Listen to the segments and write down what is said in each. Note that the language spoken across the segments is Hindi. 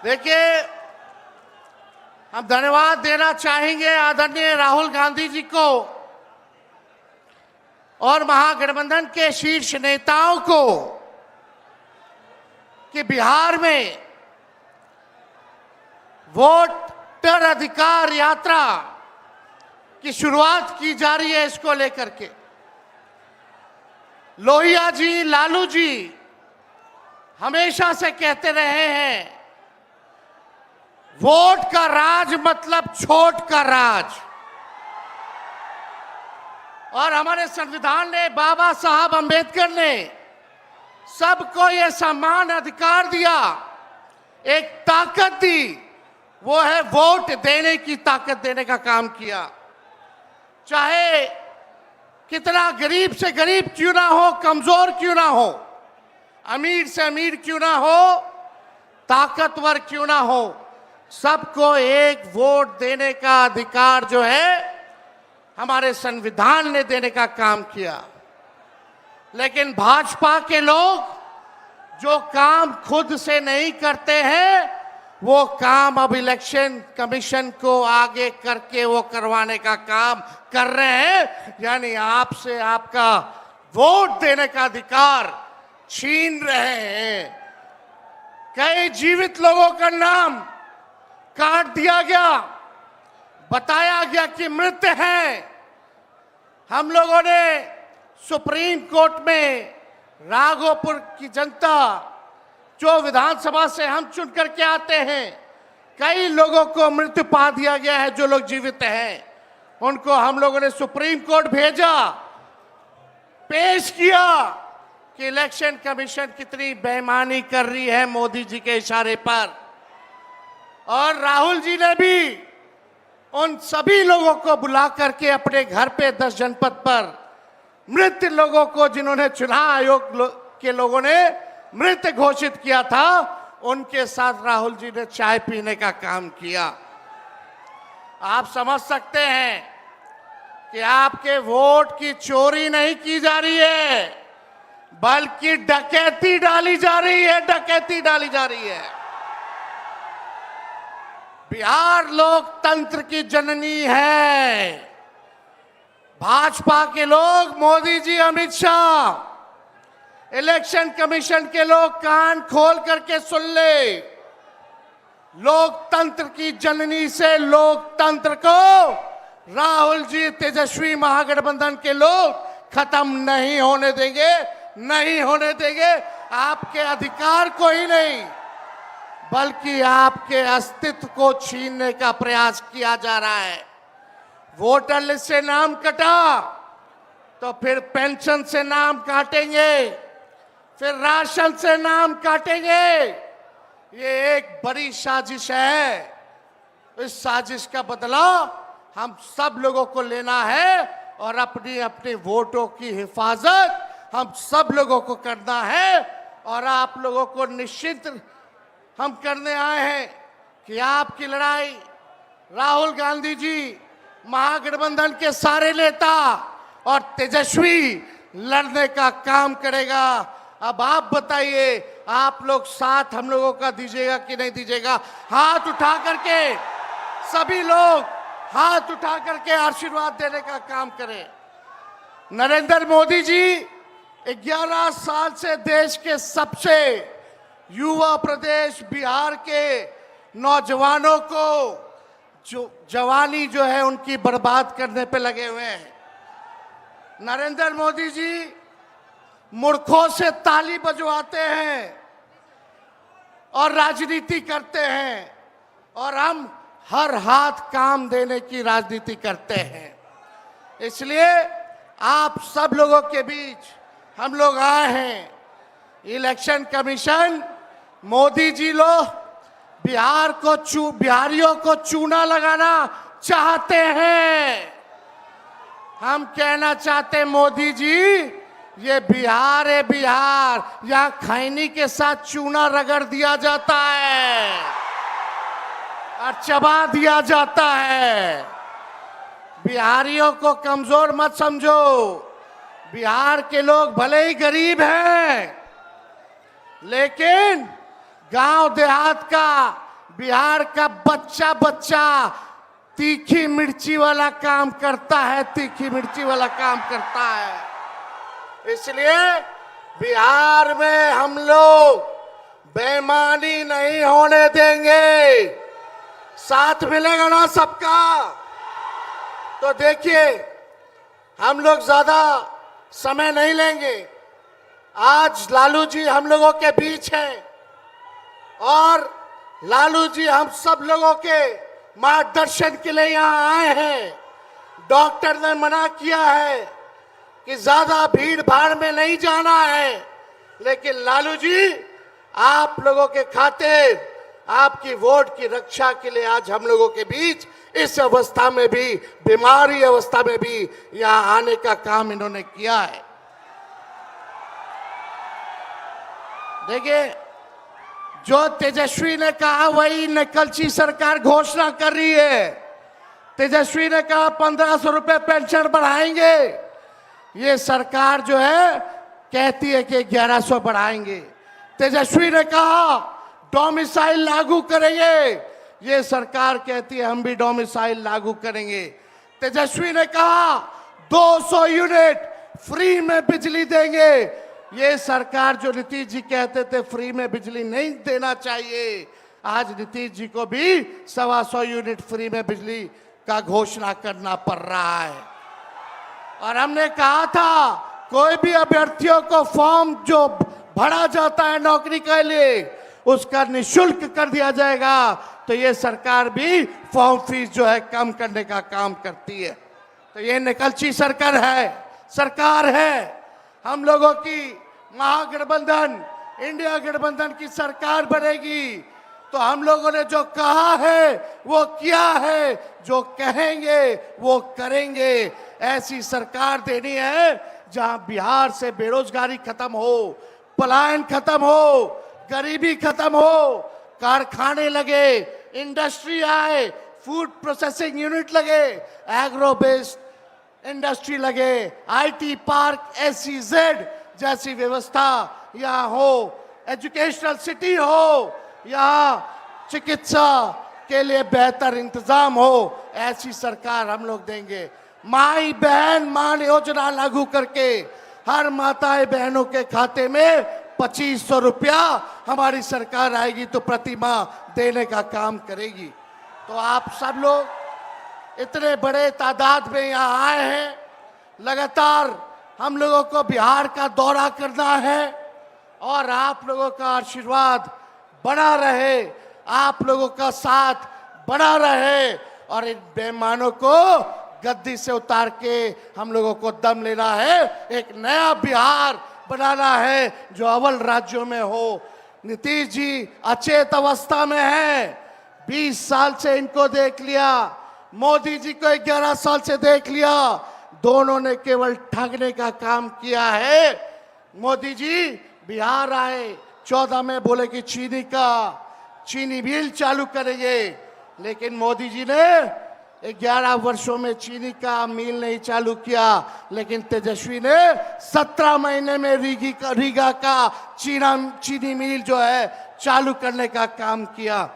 देखिए, हम धन्यवाद देना चाहेंगे आदरणीय राहुल गांधी जी को और महागठबंधन के शीर्ष नेताओं को कि बिहार में वोटर अधिकार यात्रा की शुरुआत की जा रही है। इसको लेकर के लोहिया जी, लालू जी हमेशा से कहते रहे हैं, वोट का राज मतलब छोट का राज। और हमारे संविधान ने, बाबा साहब अंबेडकर ने सबको यह समान अधिकार दिया, एक ताकत दी, वो है वोट देने की ताकत देने का काम किया। चाहे कितना गरीब से गरीब क्यों ना हो, कमजोर क्यों ना हो, अमीर से अमीर क्यों ना हो, ताकतवर क्यों ना हो, सबको एक वोट देने का अधिकार जो है हमारे संविधान ने देने का काम किया। लेकिन भाजपा के लोग जो काम खुद से नहीं करते हैं, वो काम अब इलेक्शन कमीशन को आगे करके वो करवाने का काम कर रहे हैं। यानी आपसे आपका वोट देने का अधिकार छीन रहे हैं। कई जीवित लोगों का नाम काट दिया गया, बताया गया कि मृत हैं। हम लोगों ने सुप्रीम कोर्ट में राघोपुर की जनता, जो विधानसभा से हम चुन करके आते हैं, कई लोगों को मृत्यु पा दिया गया है। जो लोग जीवित हैं उनको हम लोगों ने सुप्रीम कोर्ट भेजा, पेश किया कि इलेक्शन कमीशन कितनी बेईमानी कर रही है मोदी जी के इशारे पर। और राहुल जी ने भी उन सभी लोगों को बुला करके अपने घर पे 10 जनपद पर मृत लोगों को, जिन्होंने चुनाव आयोग के लोगों ने मृत घोषित किया था, उनके साथ राहुल जी ने चाय पीने का काम किया। आप समझ सकते हैं कि आपके वोट की चोरी नहीं की जा रही है, बल्कि डकैती डाली जा रही है, डकैती डाली जा रही है। बिहार लोकतंत्र की जननी है। भाजपा के लोग, मोदी जी, अमित शाह, इलेक्शन कमीशन के लोग कान खोल करके सुन ले। लोकतंत्र की जननी से लोकतंत्र को राहुल जी, तेजस्वी महागठबंधन के लोग खत्म नहीं होने देंगे, नहीं होने देंगे। आपके अधिकार को ही नहीं, बल्कि आपके अस्तित्व को छीनने का प्रयास किया जा रहा है। वोटर लिस्ट से नाम कटा तो फिर पेंशन से नाम काटेंगे, फिर राशन से नाम काटेंगे। ये एक बड़ी साजिश है। इस साजिश का बदला हम सब लोगों को लेना है और अपनी अपनी वोटों की हिफाजत हम सब लोगों को करना है। और आप लोगों को निश्चित हम करने आए हैं कि आपकी लड़ाई राहुल गांधी जी, महागठबंधन के सारे नेता और तेजस्वी लड़ने का काम करेगा। अब आप बताइए, आप लोग साथ हम लोगों का दीजिएगा कि नहीं दीजिएगा? हाथ उठा करके सभी लोग हाथ उठा करके आशीर्वाद देने का काम करें। नरेंद्र मोदी जी 11 साल से देश के सबसे युवा प्रदेश बिहार के नौजवानों को जो जवानी जो है उनकी बर्बाद करने पे लगे हुए हैं। नरेंद्र मोदी जी मूर्खों से ताली बजवाते हैं और राजनीति करते हैं, और हम हर हाथ काम देने की राजनीति करते हैं। इसलिए आप सब लोगों के बीच हम लोग आए हैं। इलेक्शन कमीशन, मोदी जी लोग बिहारियों को चूना लगाना चाहते हैं। हम कहना चाहते हैं, मोदी जी, ये बिहार है, बिहार, यहाँ खैनी के साथ चूना रगड़ दिया जाता है और चबा दिया जाता है। बिहारियों को कमजोर मत समझो। बिहार के लोग भले ही गरीब हैं, लेकिन गांव देहात का बिहार का बच्चा बच्चा तीखी मिर्ची वाला काम करता है, तीखी मिर्ची वाला काम करता है। इसलिए बिहार में हम लोग बेईमानी नहीं होने देंगे। साथ मिलेगा ना सबका? तो देखिए, हम लोग ज्यादा समय नहीं लेंगे। आज लालू जी हम लोगों के बीच हैं और लालू जी हम सब लोगों के मार्गदर्शन के लिए यहाँ आए हैं। डॉक्टर ने मना किया है कि ज्यादा भीड़ भाड़ में नहीं जाना है, लेकिन लालू जी आप लोगों के खातिर, आपकी वोट की रक्षा के लिए आज हम लोगों के बीच इस अवस्था में भी, बीमारी अवस्था में भी यहाँ आने का काम इन्होंने किया है। देखिए, जो तेजस्वी ने कहा वही निकलची सरकार घोषणा कर रही है। तेजस्वी ने कहा 1500 रुपए पेंशन बढ़ाएंगे, ये सरकार जो है कहती है कि 1100 बढ़ाएंगे। तेजस्वी ने कहा डोमिसाइल लागू करेंगे, ये सरकार कहती है हम भी डोमिसाइल लागू करेंगे। तेजस्वी ने कहा 200 यूनिट फ्री में बिजली देंगे, ये सरकार जो नीतीश जी कहते थे फ्री में बिजली नहीं देना चाहिए, आज नीतीश जी को भी 125 यूनिट फ्री में बिजली का घोषणा करना पड़ रहा है। और हमने कहा था कोई भी अभ्यर्थियों को फॉर्म जो भरा जाता है नौकरी के लिए उसका निःशुल्क कर दिया जाएगा, तो ये सरकार भी फॉर्म फीस जो है कम करने का काम करती है। तो ये निकलची सरकार है। हम लोगों की महागठबंधन, इंडिया गठबंधन की सरकार बनेगी तो हम लोगों ने जो कहा है वो किया है, जो कहेंगे वो करेंगे। ऐसी सरकार देनी है जहां बिहार से बेरोजगारी खत्म हो, पलायन खत्म हो, गरीबी खत्म हो, कारखाने लगे, इंडस्ट्री आए, फूड प्रोसेसिंग यूनिट लगे, एग्रो बेस्ड इंडस्ट्री लगे, आईटी पार्क, SEZ जैसी व्यवस्था यहाँ हो, एजुकेशनल सिटी हो, यहाँ चिकित्सा के लिए बेहतर इंतजाम हो, ऐसी सरकार हम लोग देंगे। माई बहन मान योजना लागू करके हर माताएं बहनों के खाते में 2500 रुपया हमारी सरकार आएगी तो प्रति माह देने का काम करेगी। तो आप सब लोग इतने बड़े तादाद में यहाँ आए हैं, लगातार हम लोगों को बिहार का दौरा करना है और आप लोगों का आशीर्वाद बना रहे, आप लोगों का साथ बना रहे और इन बेईमानों को गद्दी से उतार के हम लोगों को दम लेना है, एक नया बिहार बनाना है जो अव्वल राज्यों में हो। नीतीश जी अचेत अवस्था में हैं, 20 साल से इनको देख लिया, मोदी जी को 11 साल से देख लिया, दोनों ने केवल ठगने का काम किया है। मोदी जी बिहार आए, 14 में बोले कि चीनी मिल चालू करेंगे, लेकिन मोदी जी ने 11 वर्षों में चीनी का मिल नहीं चालू किया, लेकिन तेजस्वी ने 17 महीने में रीगा का चीनी मिल जो है चालू करने का काम किया।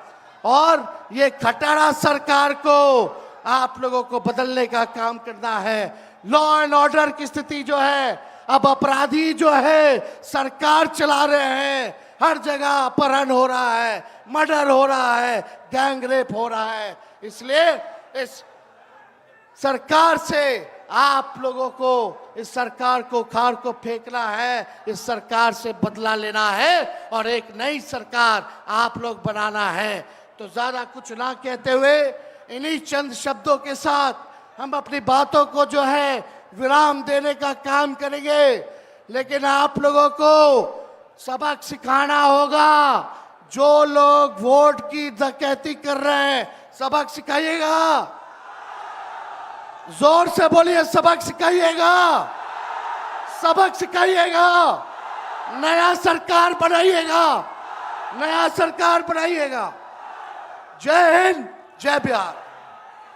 और ये खटारा सरकार को आप लोगों को बदलने का काम करना है। लॉ एंड ऑर्डर की स्थिति जो है, अब अपराधी जो है सरकार चला रहे हैं, हर जगह अपहरण हो रहा है, मर्डर हो रहा है, गैंग रेप हो रहा है। इसलिए इस सरकार से आप लोगों को, इस सरकार को खार को फेंकना है, इस सरकार से बदला लेना है और एक नई सरकार आप लोग बनाना है। तो ज्यादा कुछ ना कहते हुए इन्हीं चंद शब्दों के साथ हम अपनी बातों को जो है विराम देने का काम करेंगे, लेकिन आप लोगों को सबक सिखाना होगा। जो लोग वोट की डकैती कर रहे हैं सबक सिखाइएगा, जोर से बोलिए, सबक सिखाइएगा, सबक सिखाइएगा, नया सरकार बनाइएगा, नया सरकार बनाइएगा। जय हिंद, जय बिहार।